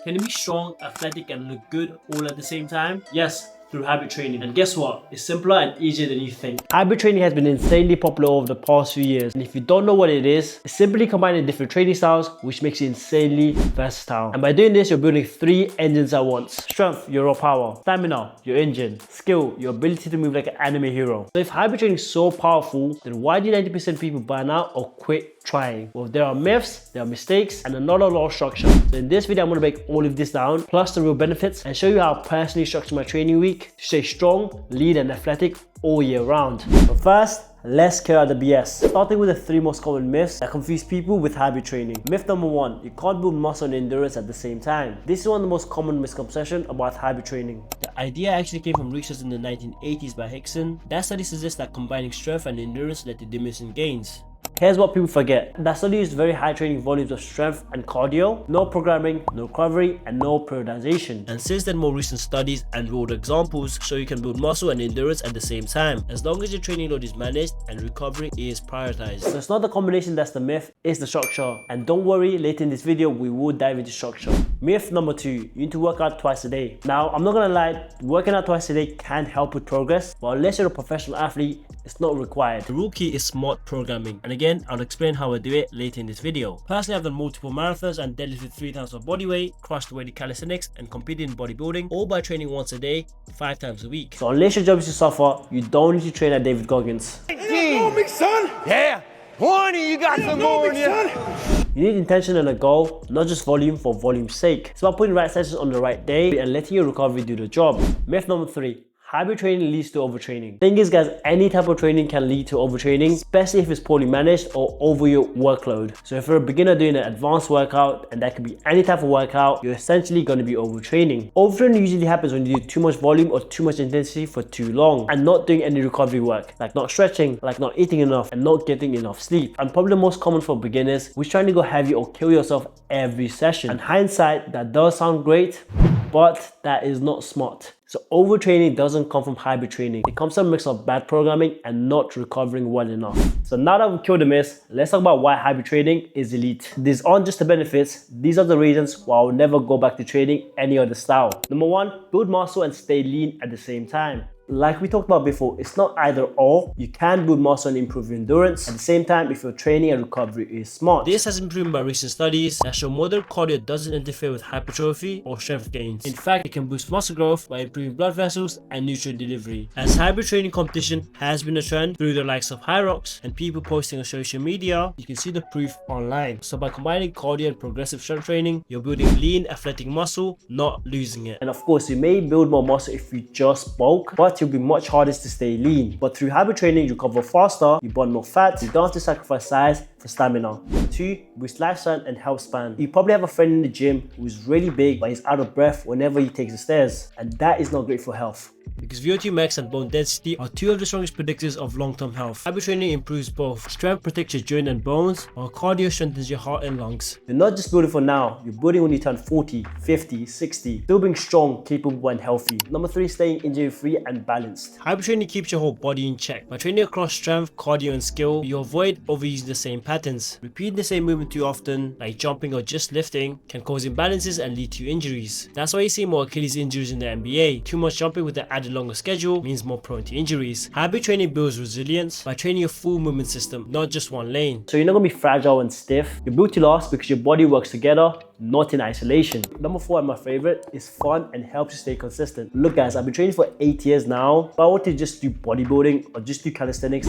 Can you be strong, athletic, and look good all at the same time? Yes, through habit training. And guess what? It's simpler and easier than you think. Habit training has been insanely popular over the past few years. And if you don't know what it is, it's simply combining different training styles, which makes you insanely versatile. And by doing this, you're building 3 engines at once. Strength, your raw power. Stamina, your engine. Skill, your ability to move like an anime hero. So if habit training is so powerful, then why do 90% of people burn out or quit trying? Well, there are myths, there are mistakes, and not a lot of structure. So in this video, I'm going to break all of this down, plus the real benefits, and show you how I personally structure my training week to stay strong, lean, and athletic all year round. But first, let's clear out the BS. Starting with the 3 most common myths that confuse people with habit training. Myth number 1, you can't build muscle and endurance at the same time. This is one of the most common misconceptions about habit training. The idea actually came from research in the 1980s by Hickson. That study suggests that combining strength and endurance led to diminishing gains. Here's what people forget. That study used very high training volumes of strength and cardio, no programming, no recovery, and no periodization. And since then, more recent studies and real examples show you can build muscle and endurance at the same time, as long as your training load is managed and recovery is prioritized. So it's not the combination that's the myth, it's the structure. And don't worry, later in this video, we will dive into structure. Myth number 2, you need to work out twice a day. Now, I'm not gonna lie, working out twice a day can help with progress, but unless you're a professional athlete, it's not required. The real key is smart programming. And again, I'll explain how I do it later in this video. Personally, I've done multiple marathons and deadlifted 3 times of body weight, crushed weighted calisthenics, and competed in bodybuilding, all by training once a day, 5 times a week. So unless your job is to suffer, you don't need to train at David Goggins. 18. Big son. Yeah. 20. You got some more in you. You need intention and a goal, not just volume for volume's sake. It's about putting right sessions on the right day and letting your recovery do the job. Myth number 3. Habit training leads to overtraining. Thing is, guys, any type of training can lead to overtraining, especially if it's poorly managed or over your workload. So if you're a beginner doing an advanced workout, and that could be any type of workout, you're essentially going to be overtraining. Overtraining usually happens when you do too much volume or too much intensity for too long and not doing any recovery work, like not stretching, like not eating enough, and not getting enough sleep. And probably the most common for beginners, which trying to go heavy or kill yourself every session. And hindsight, that does sound great, but that is not smart. So overtraining doesn't come from habit training. It comes from a mix of bad programming and not recovering well enough. So now that we've killed the myths, let's talk about why habit training is elite. These aren't just the benefits, these are the reasons why I'll never go back to training any other style. Number 1, build muscle and stay lean at the same time. Like we talked about before, it's not either or. You can build muscle and improve your endurance at the same time if your training and recovery is smart. This has been proven by recent studies that show moderate cardio doesn't interfere with hypertrophy or strength gains. In fact, it can boost muscle growth by improving blood vessels and nutrient delivery. As hybrid training competition has been a trend through the likes of High Rocks and people posting on social media, you can see the proof online. So by combining cardio and progressive strength training, you're building lean, athletic muscle, not losing it. And of course, you may build more muscle if you just bulk, but you'll be much harder to stay lean. But through habit training, you recover faster, you burn more fat, you don't have to sacrifice size for stamina. 2, boost lifespan and health span. You probably have a friend in the gym who's really big but he's out of breath whenever he takes the stairs, and that is not great for health. Because VO2 max and bone density are 2 of the strongest predictors of long-term health. Habit training improves both. Strength protects your joint and bones, while cardio strengthens your heart and lungs. You're not just building for now, you're building when you turn 40, 50, 60, still being strong, capable, and healthy. Number 3, staying injury-free and balanced. Habit training keeps your whole body in check. By training across strength, cardio, and skill, you avoid overusing the same patterns. Repeating the same movement too often, like jumping or just lifting, can cause imbalances and lead to injuries. That's why you see more Achilles injuries in the NBA. Too much jumping with the added longer schedule means more prone to injuries. Habit training builds resilience by training your full movement system, not just one lane. So you're not going to be fragile and stiff. You're built to last because your body works together, not in isolation. Number 4, and my favorite, is fun and helps you stay consistent. Look guys, I've been training for 8 years now. If I wanted to just do bodybuilding or just do calisthenics,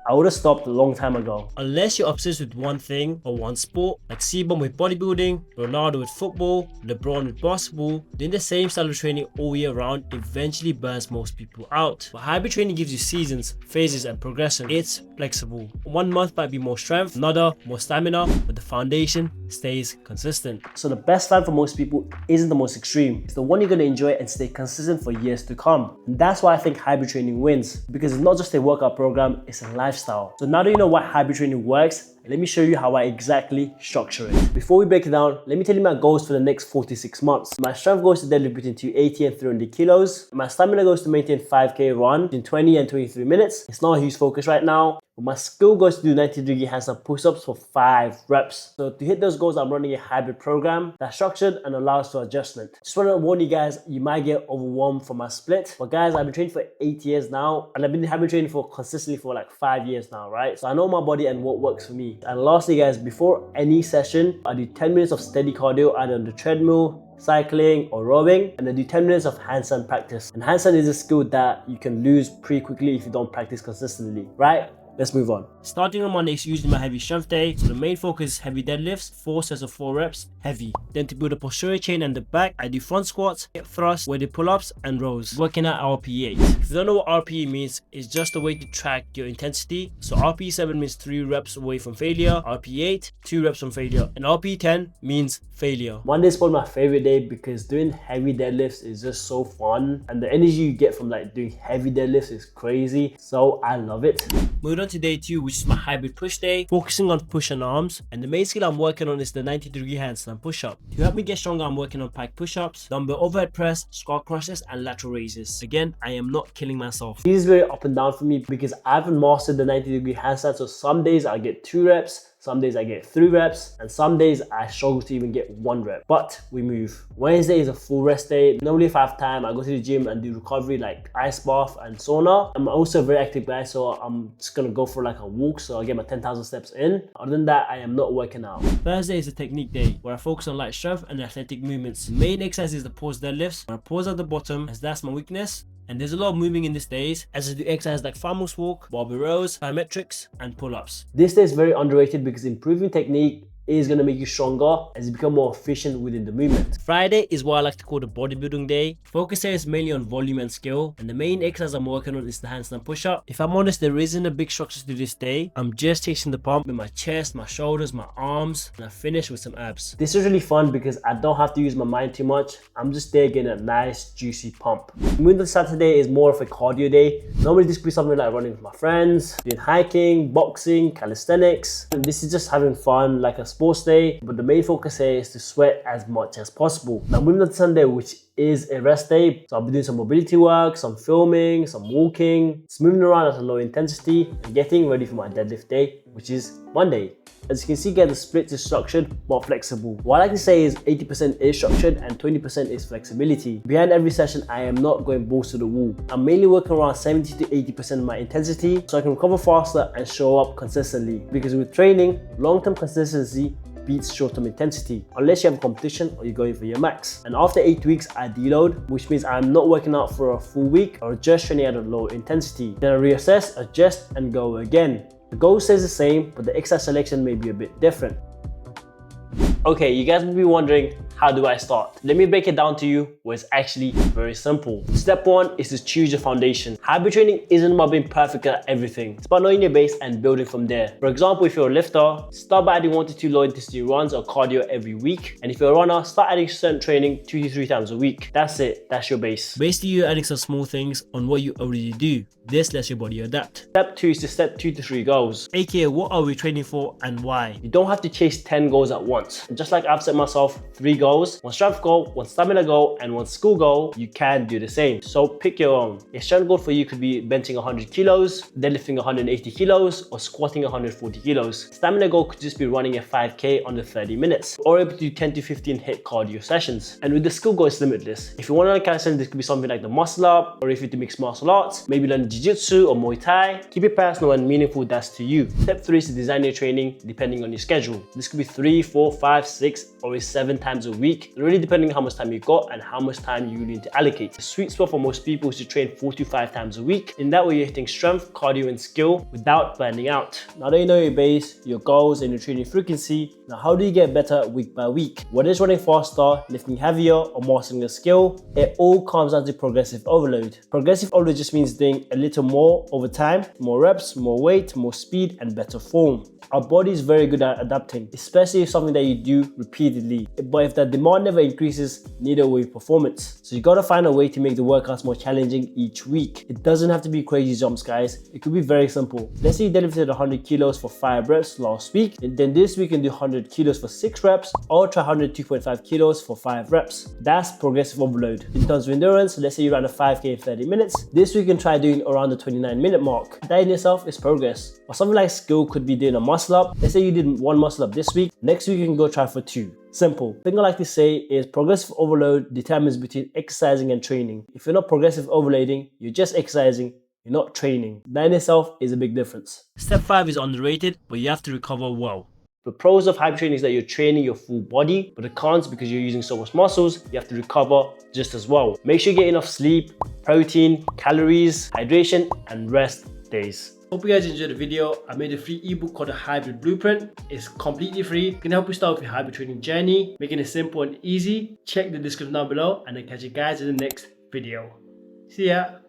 I would have stopped a long time ago. Unless you're obsessed with one thing or one sport, like C-Bomb with bodybuilding, Ronaldo with football, LeBron with basketball, doing the same style of training all year round eventually burns most people out. But hybrid training gives you seasons, phases, and progression. It's flexible. 1 month might be more strength, another more stamina, but the foundation stays consistent. So the best plan for most people isn't the most extreme. It's the one you're going to enjoy and stay consistent for years to come. And that's why I think hybrid training wins, because it's not just a workout program, it's a lifestyle. So now that you know why hybrid training works Let me show you how I exactly structure it. Before we break it down, let me tell you my goals for the next 4 to 6 months. My strength goes to deadlift between 280 and 300 kilos. My stamina goes to maintain 5k run in 20 and 23 minutes. It's not a huge focus right now. But my skill goes to do 90-degree handstand push-ups for 5 reps. So to hit those goals, I'm running a hybrid program that's structured and allows for adjustment. Just want to warn you guys, you might get overwhelmed from my split. But guys, I've been training for 8 years now, and I've been training for consistently for like 5 years now, right? So I know my body and what works for me. And lastly guys, before any session, I do 10 minutes of steady cardio either on the treadmill, cycling or rowing, and I do 10 minutes of handstand practice. And handstand is a skill that you can lose pretty quickly if you don't practice consistently, right? Let's move on. Starting on Monday is usually my heavy strength day. So the main focus is heavy deadlifts, 4 sets of 4 reps, heavy. Then to build a posterior chain and the back, I do front squats, hip thrusts, weighted pull-ups and rows, working at RPE 8. If you don't know what RPE means, it's just a way to track your intensity. So RPE 7 means 3 reps away from failure, RPE 8, 2 reps from failure, and RPE 10 means failure. Monday is probably my favorite day because doing heavy deadlifts is just so fun, and the energy you get from like doing heavy deadlifts is crazy, so I love it. Moving on to day 2, which is my hybrid push day, focusing on push and arms, and the main skill I'm working on is the 90-degree handstand push-up. To help me get stronger, I'm working on pike push-ups, dumbbell overhead press, squat crushes and lateral raises. Again, I am not killing myself. This is very up and down for me because I haven't mastered the 90-degree handstand, so some days I get 2 reps, some days I get 3 reps, and some days I struggle to even get 1 rep. But we move. Wednesday is a full rest day. Normally if I have time, I go to the gym and do recovery like ice bath and sauna. I'm also a very active guy, so I'm just gonna go for like a walk, so I get my 10,000 steps in. Other than that, I am not working out. Thursday is a technique day where I focus on light strength and athletic movements. The main exercise is the pause deadlifts, where I pause at the bottom as that's my weakness. And there's a lot of moving in these days, as I do exercises like farmer's walk, barbell rows, plyometrics, and pull-ups. This day is very underrated because improving technique is going to make you stronger as you become more efficient within the movement. Friday is what I like to call the bodybuilding day. Focus here is mainly on volume and skill, and the main exercise I'm working on is the handstand push-up. If I'm honest, there isn't a big structure to this day. I'm just chasing the pump with my chest, my shoulders, my arms, and I finish with some abs. This is really fun because I don't have to use my mind too much. I'm just there getting a nice juicy pump. Moving to Saturday is more of a cardio day. Normally this could be something like running with my friends, doing hiking, boxing, calisthenics. And this is just having fun, like a sports day, but the main focus here is to sweat as much as possible. Now moving on to Sunday, which is a rest day, so I'll be doing some mobility work, some filming, some walking, just moving around at a low intensity and getting ready for my deadlift day, which is Monday. As you can see, guys, the split is structured but flexible. What I like to say is 80% is structured and 20% is flexibility. Behind every session, I am not going balls to the wall. I'm mainly working around 70 to 80% of my intensity so I can recover faster and show up consistently. Because with training, long-term consistency beats short-term intensity, unless you have a competition or you're going for your max. And after 8 weeks, I deload, which means I'm not working out for a full week or just training at a low intensity. Then I reassess, adjust, and go again. The goal stays the same, but the exercise selection may be a bit different. Okay, you guys will be wondering, how do I start? Let me break it down to you where it's actually very simple. Step 1 is to choose your foundation. Hybrid training isn't about being perfect at everything. It's about knowing your base and building from there. For example, if you're a lifter, start by adding 1 to 2 low intensity runs or cardio every week. And if you're a runner, start adding strength training 2 to 3 times a week. That's it, that's your base. Basically, you're adding some small things on what you already do. This lets your body adapt. Step 2 is to set 2 to 3 goals. AKA, what are we training for and why? You don't have to chase 10 goals at once. And just like I've set myself 3 goals, 1 strength goal, 1 stamina goal, and 1 skill goal, you can do the same. So pick your own. A strength goal for you could be benching 100 kilos, deadlifting 180 kilos, or squatting 140 kilos. Stamina goal could just be running a 5k under 30 minutes, or able to do 10 to 15 hit cardio sessions. And with the skill goal, it's limitless. If you want to learn calisthenics, this could be something like the muscle up, or if you do mixed martial arts, maybe learn jiu-jitsu or Muay Thai. Keep it personal and meaningful, that's to you. Step 3 is to design your training depending on your schedule. This could be 3, 4, 5, 6, or 7 times a week, really depending on how much time you got and how much time you need to allocate. The sweet spot for most people is to train 4 to 5 times a week. In that way, you're hitting strength, cardio, and skill without burning out. Now that you know your base, your goals, and your training frequency, now how do you get better week by week? Whether it's running faster, lifting heavier, or mastering a skill, it all comes down to progressive overload. Progressive overload just means doing a little more over time, more reps, more weight, more speed, and better form. Our body is very good at adapting, especially if something that you do repeatedly. But if the that demand never increases, neither will your performance. So you gotta find a way to make the workouts more challenging each week. It doesn't have to be crazy jumps, guys. It could be very simple. Let's say you deadlifted 100 kilos for 5 reps last week, and then this week you can do 100 kilos for 6 reps, or try 102.5 kilos for 5 reps. That's progressive overload. In terms of endurance, let's say you ran a 5K in 30 minutes. This week you can try doing around the 29-minute mark. That in itself is progress. Or something like skill could be doing a muscle up. Let's say you did 1 muscle up this week. Next week you can go try for 2. Simple. The thing I like to say is progressive overload determines between exercising and training. If you're not progressive overloading, you're just exercising, you're not training. That in itself is a big difference. Step 5 is underrated, but you have to recover well. The pros of hyper training is that you're training your full body, but the cons, because you're using so much muscles, you have to recover just as well. Make sure you get enough sleep, protein, calories, hydration, and rest days. Hope you guys enjoyed the video. I made a free ebook called the Hybrid Blueprint. It's completely free. It can help you start with your hybrid training journey, making it simple and easy. Check the description down below, and I'll catch you guys in the next video. See ya.